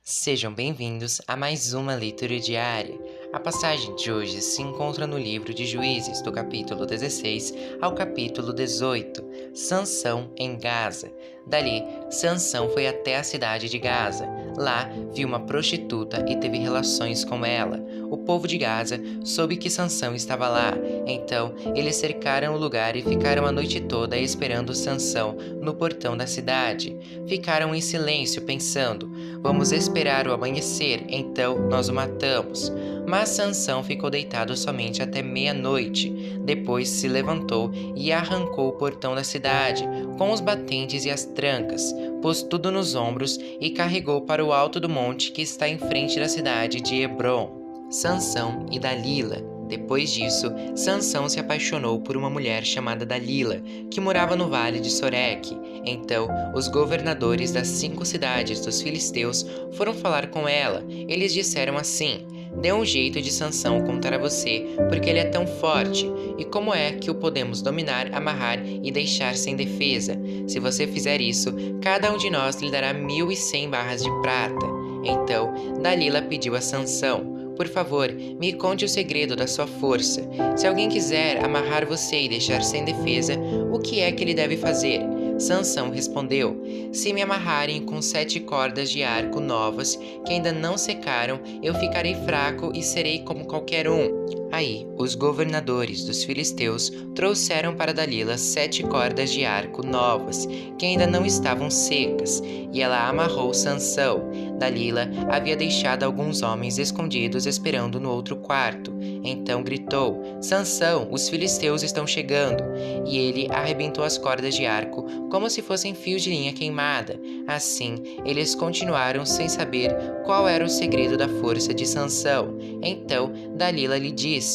Sejam bem-vindos a mais uma leitura diária. A passagem de hoje se encontra no livro de Juízes, do capítulo 16 ao capítulo 18, Sansão em Gaza. Dali, Sansão foi até a cidade de Gaza. Lá, viu uma prostituta e teve relações com ela. O povo de Gaza soube que Sansão estava lá. Então, eles cercaram o lugar e ficaram a noite toda esperando Sansão no portão da cidade. Ficaram em silêncio, pensando: vamos esperar o amanhecer, então nós o matamos. Mas Sansão ficou deitado somente até meia-noite. Depois se levantou e arrancou o portão da cidade, com os batentes e as trancas, pôs tudo nos ombros e carregou para o alto do monte que está em frente da cidade de Hebrom. Sansão e Dalila. Depois disso, Sansão se apaixonou por uma mulher chamada Dalila, que morava no vale de Soreque. Então, os governadores das 5 cidades dos filisteus foram falar com ela. Eles disseram assim: dê um jeito de Sansão contra você, porque ele é tão forte. E como é que o podemos dominar, amarrar e deixar sem defesa? Se você fizer isso, cada um de nós lhe dará 1.100 barras de prata. Então, Dalila pediu a Sansão: por favor, me conte o segredo da sua força. Se alguém quiser amarrar você e deixar sem defesa, o que é que ele deve fazer? Sansão respondeu: se me amarrarem com 7 cordas de arco novas, que ainda não secaram, eu ficarei fraco e serei como qualquer um. Aí, os governadores dos filisteus trouxeram para Dalila 7 cordas de arco novas, que ainda não estavam secas, e ela amarrou Sansão. Dalila havia deixado alguns homens escondidos esperando no outro quarto. Então gritou: Sansão, os filisteus estão chegando! E ele arrebentou as cordas de arco como se fossem fios de linha queimada. Assim, eles continuaram sem saber qual era o segredo da força de Sansão. Então, Dalila lhe disse: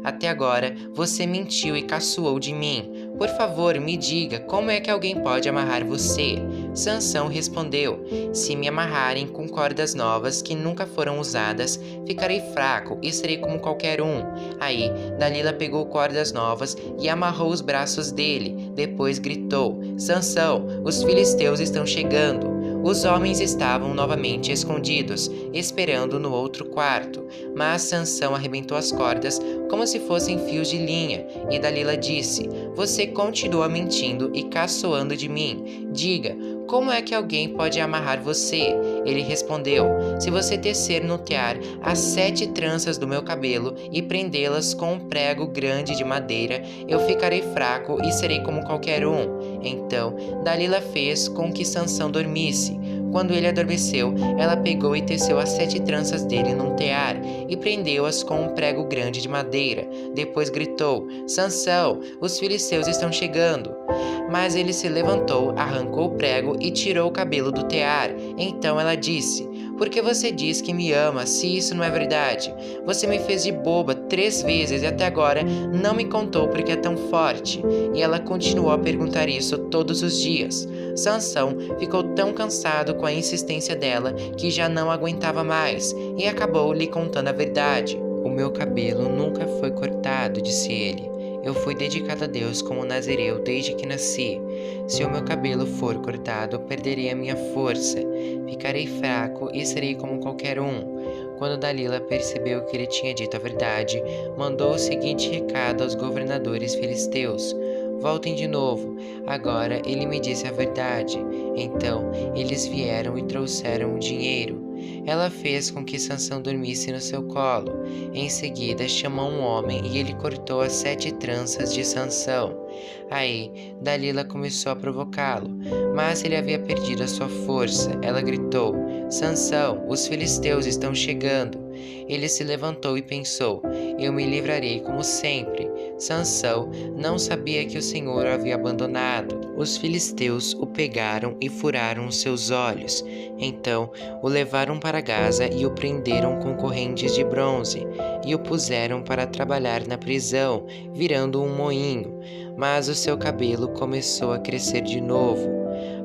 até agora você mentiu e caçoou de mim. Por favor, me diga, como é que alguém pode amarrar você? Sansão respondeu: se me amarrarem com cordas novas que nunca foram usadas, ficarei fraco e serei como qualquer um. Aí, Dalila pegou cordas novas e amarrou os braços dele. Depois gritou: Sansão, os filisteus estão chegando. Os homens estavam novamente escondidos, esperando no outro quarto. Mas Sansão arrebentou as cordas como se fossem fios de linha, e Dalila disse: você continua mentindo e caçoando de mim. Diga, como é que alguém pode amarrar você? Ele respondeu: se você tecer no tear as 7 tranças do meu cabelo e prendê-las com um prego grande de madeira, eu ficarei fraco e serei como qualquer um. Então, Dalila fez com que Sansão dormisse. Quando ele adormeceu, ela pegou e teceu as 7 tranças dele num tear e prendeu-as com um prego grande de madeira. Depois gritou: Sansão, os filisteus estão chegando. Mas ele se levantou, arrancou o prego e tirou o cabelo do tear. Então ela disse: por que você diz que me ama, se isso não é verdade? Você me fez de boba 3 vezes e até agora não me contou porque é tão forte. E ela continuou a perguntar isso todos os dias. Sansão ficou tão cansado com a insistência dela que já não aguentava mais e acabou lhe contando a verdade. O meu cabelo nunca foi cortado, disse ele. Eu fui dedicado a Deus como nazireu desde que nasci. Se o meu cabelo for cortado, perderei a minha força. Ficarei fraco e serei como qualquer um. Quando Dalila percebeu que ele tinha dito a verdade, mandou o seguinte recado aos governadores filisteus: voltem de novo, agora ele me disse a verdade. Então eles vieram e trouxeram o dinheiro. Ela fez com que Sansão dormisse no seu colo. Em seguida chamou um homem e ele cortou as 7 tranças de Sansão. Aí Dalila começou a provocá-lo, mas ele havia perdido a sua força. Ela gritou: Sansão, os filisteus estão chegando. Ele se levantou e pensou: eu me livrarei como sempre. Sansão não sabia que o Senhor o havia abandonado. Os filisteus o pegaram e furaram os seus olhos. Então o levaram para Gaza e o prenderam com correntes de bronze e o puseram para trabalhar na prisão, virando um moinho. Mas o seu cabelo começou a crescer de novo.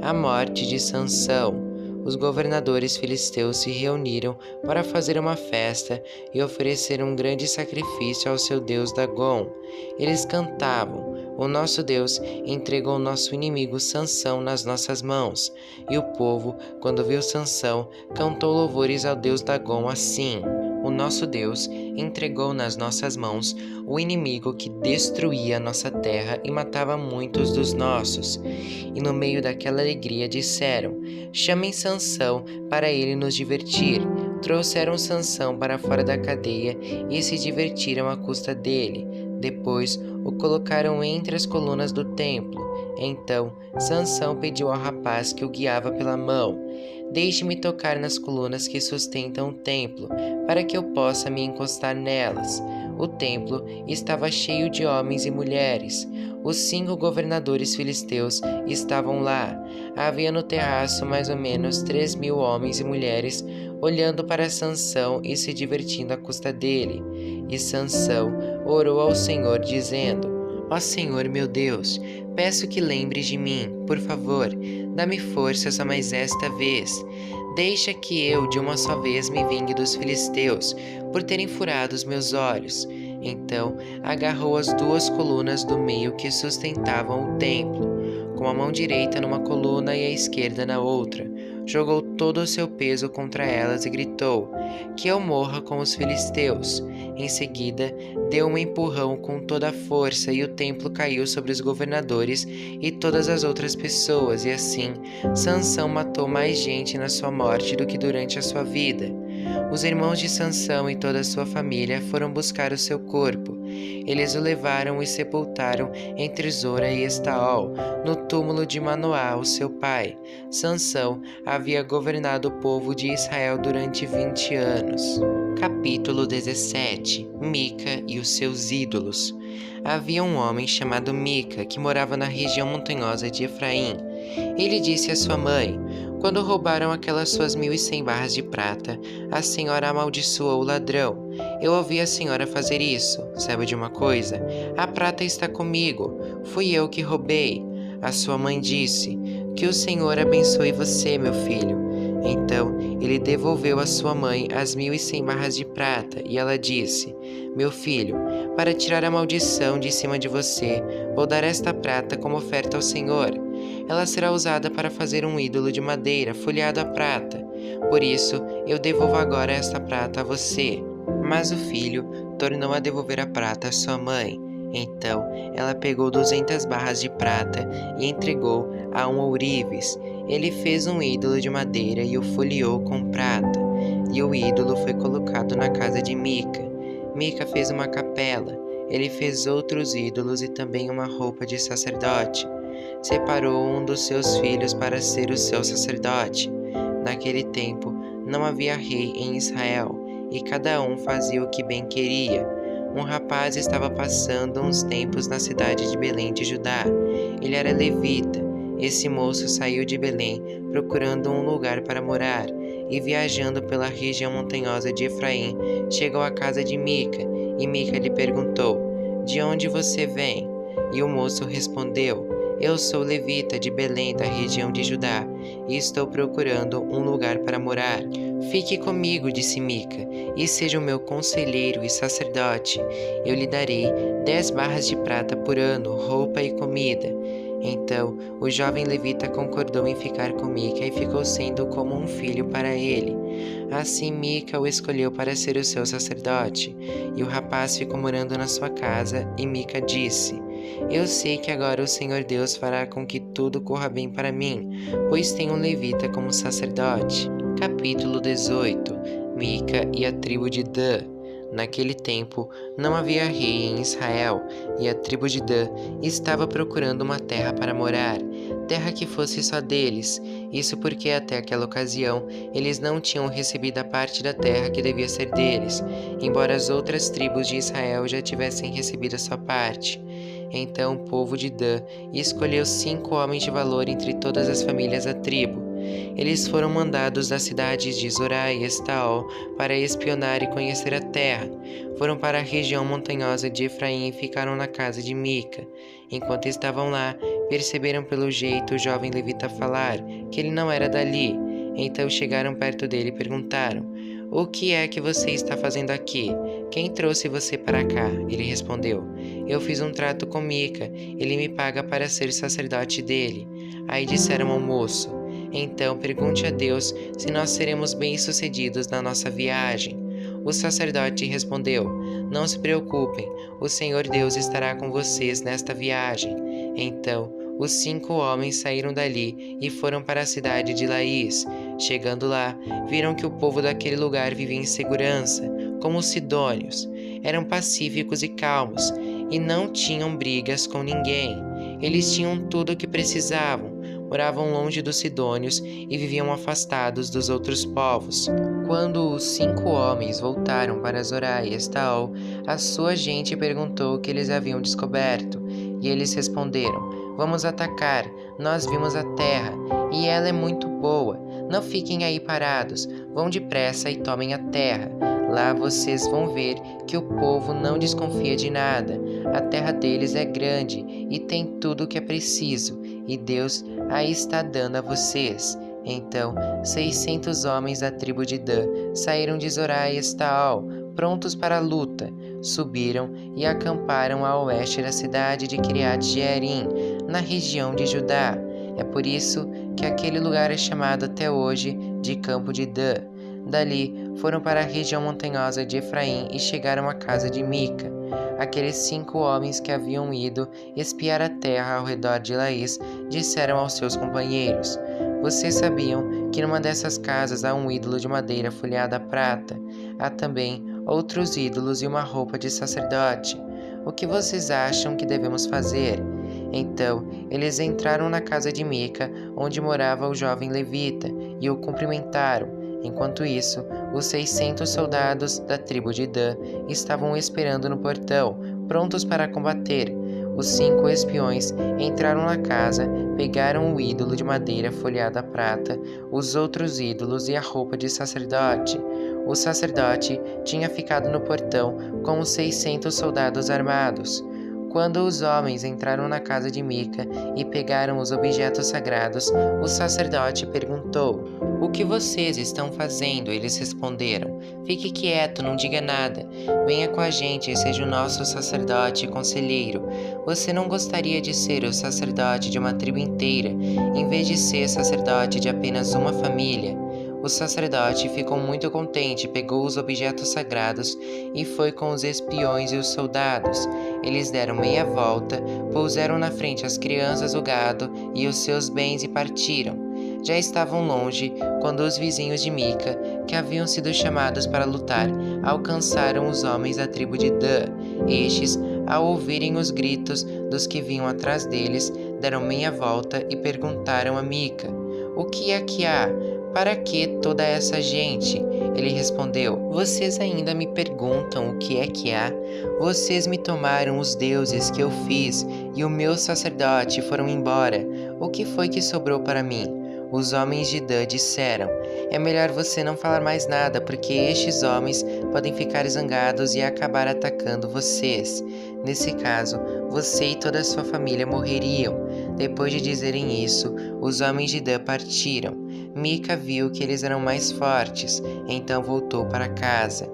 A morte de Sansão. Os governadores filisteus se reuniram para fazer uma festa e ofereceram um grande sacrifício ao seu deus Dagom. Eles cantavam: O nosso Deus entregou o nosso inimigo Sansão nas nossas mãos. E o povo, quando viu Sansão, cantou louvores ao Deus Dagom assim: o nosso Deus entregou nas nossas mãos o inimigo que destruía a nossa terra e matava muitos dos nossos. E no meio daquela alegria disseram: chamem Sansão para ele nos divertir. Trouxeram Sansão para fora da cadeia e se divertiram à custa dele. Depois o colocaram entre as colunas do templo. Então Sansão pediu ao rapaz que o guiava pela mão: deixe-me tocar nas colunas que sustentam o templo, para que eu possa me encostar nelas. O templo estava cheio de homens e mulheres. Os 5 governadores filisteus estavam lá. Havia no terraço mais ou menos 3.000 homens e mulheres, olhando para Sansão e se divertindo à custa dele. E Sansão orou ao Senhor, dizendo: ó Senhor meu Deus, peço que lembres de mim, por favor, dá-me força só mais esta vez. Deixa que eu de uma só vez me vingue dos filisteus, por terem furado os meus olhos. Então agarrou as 2 colunas do meio que sustentavam o templo, com a mão direita numa coluna e a esquerda na outra. Jogou todo o seu peso contra elas e gritou: que eu morra com os filisteus. Em seguida, deu um empurrão com toda a força e o templo caiu sobre os governadores e todas as outras pessoas, e assim Sansão matou mais gente na sua morte do que durante a sua vida. Os irmãos de Sansão e toda a sua família foram buscar o seu corpo. Eles o levaram e sepultaram entre Zora e Estaol, no túmulo de Manoá, o seu pai. Sansão havia governado o povo de Israel durante 20 anos. Capítulo 17. Mica e os seus ídolos. Havia um homem chamado Mica que morava na região montanhosa de Efraim. Ele disse à sua mãe: quando roubaram aquelas suas 1.100 barras de prata, a senhora amaldiçoou o ladrão. Eu ouvi a senhora fazer isso. Sabe de uma coisa? A prata está comigo. Fui eu que roubei. A sua mãe disse: que o Senhor abençoe você, meu filho. Então ele devolveu à sua mãe as 1.100 barras de prata, e ela disse: meu filho, para tirar a maldição de cima de você, vou dar esta prata como oferta ao Senhor. Ela será usada para fazer um ídolo de madeira folheado a prata. Por isso, eu devolvo agora esta prata a você. Mas o filho tornou a devolver a prata à sua mãe. Então ela pegou 200 barras de prata e entregou a um ourives. Ele fez um ídolo de madeira e o folheou com prata. E o ídolo foi colocado na casa de Mica. Mica fez uma capela. Ele fez outros ídolos e também uma roupa de sacerdote. Separou um dos seus filhos para ser o seu sacerdote. Naquele tempo não havia rei em Israel, e cada um fazia o que bem queria. Um rapaz estava passando uns tempos na cidade de Belém de Judá. Ele era levita. Esse moço saiu de Belém procurando um lugar para morar, e viajando pela região montanhosa de Efraim, chegou à casa de Mica, e Mica lhe perguntou: de onde você vem? E o moço respondeu: eu sou levita de Belém, da região de Judá, e estou procurando um lugar para morar. Fique comigo, disse Mica, e seja o meu conselheiro e sacerdote. Eu lhe darei 10 barras de prata por ano, roupa e comida. Então o jovem levita concordou em ficar com Mica e ficou sendo como um filho para ele. Assim Mica o escolheu para ser o seu sacerdote, e o rapaz ficou morando na sua casa, e Mica disse: eu sei que agora o Senhor Deus fará com que tudo corra bem para mim, pois tenho um levita como sacerdote. Capítulo 18. Mica e a tribo de Dan. Naquele tempo não havia rei em Israel, e a tribo de Dan estava procurando uma terra para morar, terra que fosse só deles. Isso porque até aquela ocasião eles não tinham recebido a parte da terra que devia ser deles, embora as outras tribos de Israel já tivessem recebido a sua parte. Então o povo de Dan escolheu 5 homens de valor entre todas as famílias da tribo. Eles foram mandados das cidades de Zorá e Estaol para espionar e conhecer a terra. Foram para a região montanhosa de Efraim e ficaram na casa de Mica. Enquanto estavam lá, perceberam pelo jeito o jovem levita falar que ele não era dali. Então chegaram perto dele e perguntaram: O que é que você está fazendo aqui? Quem trouxe você para cá? Ele respondeu: Eu fiz um trato com Mica. Ele me paga para ser sacerdote dele. Aí disseram ao moço: Então pergunte a Deus se nós seremos bem-sucedidos na nossa viagem. O sacerdote respondeu: Não se preocupem, o Senhor Deus estará com vocês nesta viagem. Então, os 5 homens saíram dali e foram para a cidade de Laís. Chegando lá, viram que o povo daquele lugar vivia em segurança, como os sidônios. Eram pacíficos e calmos, e não tinham brigas com ninguém. Eles tinham tudo o que precisavam, moravam longe dos sidônios e viviam afastados dos outros povos. Quando os 5 homens voltaram para Zorá e Estaol, a sua gente perguntou o que eles haviam descoberto, e eles responderam: Vamos atacar, nós vimos a terra, e ela é muito boa. Não fiquem aí parados, vão depressa e tomem a terra. Lá vocês vão ver que o povo não desconfia de nada. A terra deles é grande e tem tudo o que é preciso, e Deus a está dando a vocês. Então, 600 homens da tribo de Dan saíram de Zorá e Estaol, prontos para a luta. Subiram e acamparam a oeste da cidade de Kiriat Jearim, na região de Judá. É por isso que aquele lugar é chamado até hoje de Campo de Dan. Dali foram para a região montanhosa de Efraim e chegaram à casa de Mica. Aqueles 5 homens que haviam ido espiar a terra ao redor de Laís disseram aos seus companheiros: Vocês sabiam que numa dessas casas há um ídolo de madeira folhada a prata? Há também outros ídolos e uma roupa de sacerdote. O que vocês acham que devemos fazer? Então eles entraram na casa de Mica, onde morava o jovem levita, e o cumprimentaram. Enquanto isso, os 600 soldados da tribo de Dan estavam esperando no portão, prontos para combater. Os 5 espiões entraram na casa, pegaram o ídolo de madeira folhada a prata, os outros ídolos e a roupa de sacerdote. O sacerdote tinha ficado no portão com os 600 soldados armados. Quando os homens entraram na casa de Mica e pegaram os objetos sagrados, o sacerdote perguntou: O que vocês estão fazendo? Eles responderam: Fique quieto, não diga nada. Venha com a gente e seja o nosso sacerdote e conselheiro. Você não gostaria de ser o sacerdote de uma tribo inteira, em vez de ser sacerdote de apenas uma família? O sacerdote ficou muito contente, pegou os objetos sagrados e foi com os espiões e os soldados. Eles deram meia volta, puseram na frente as crianças, o gado e os seus bens e partiram. Já estavam longe quando os vizinhos de Mica, que haviam sido chamados para lutar, alcançaram os homens da tribo de Dan. Estes, ao ouvirem os gritos dos que vinham atrás deles, deram meia volta e perguntaram a Mica: O que é que há? Para que toda essa gente? Ele respondeu: Vocês ainda me perguntam o que é que há? Vocês me tomaram os deuses que eu fiz e o meu sacerdote foram embora. O que foi que sobrou para mim? Os homens de Dan disseram: É melhor você não falar mais nada, porque estes homens podem ficar zangados e acabar atacando vocês. Nesse caso, você e toda a sua família morreriam. Depois de dizerem isso, os homens de Dan partiram. Mica viu que eles eram mais fortes, então voltou para casa.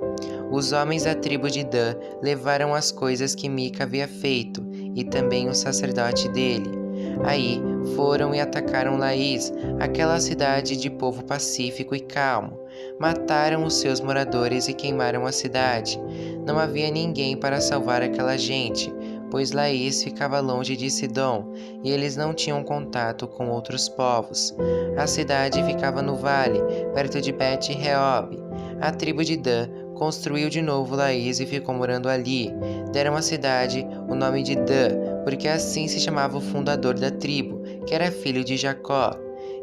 Os homens da tribo de Dan levaram as coisas que Mica havia feito, e também o sacerdote dele. Aí foram e atacaram Laís, aquela cidade de povo pacífico e calmo. Mataram os seus moradores e queimaram a cidade. Não havia ninguém para salvar aquela gente, pois Laís ficava longe de Sidom, e eles não tinham contato com outros povos. A cidade ficava no vale, perto de Bet-Reob. A tribo de Dan construiu de novo Laís e ficou morando ali. Deram à cidade o nome de Dan, porque assim se chamava o fundador da tribo, que era filho de Jacó.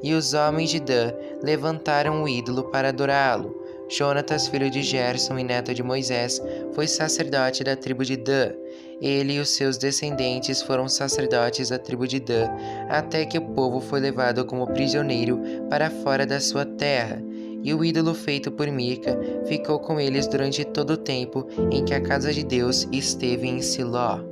E os homens de Dan levantaram o ídolo para adorá-lo. Jonatas, filho de Gerson e neto de Moisés, foi sacerdote da tribo de Dan. Ele e os seus descendentes foram sacerdotes da tribo de Dan, até que o povo foi levado como prisioneiro para fora da sua terra. E o ídolo feito por Mica ficou com eles durante todo o tempo em que a casa de Deus esteve em Siló.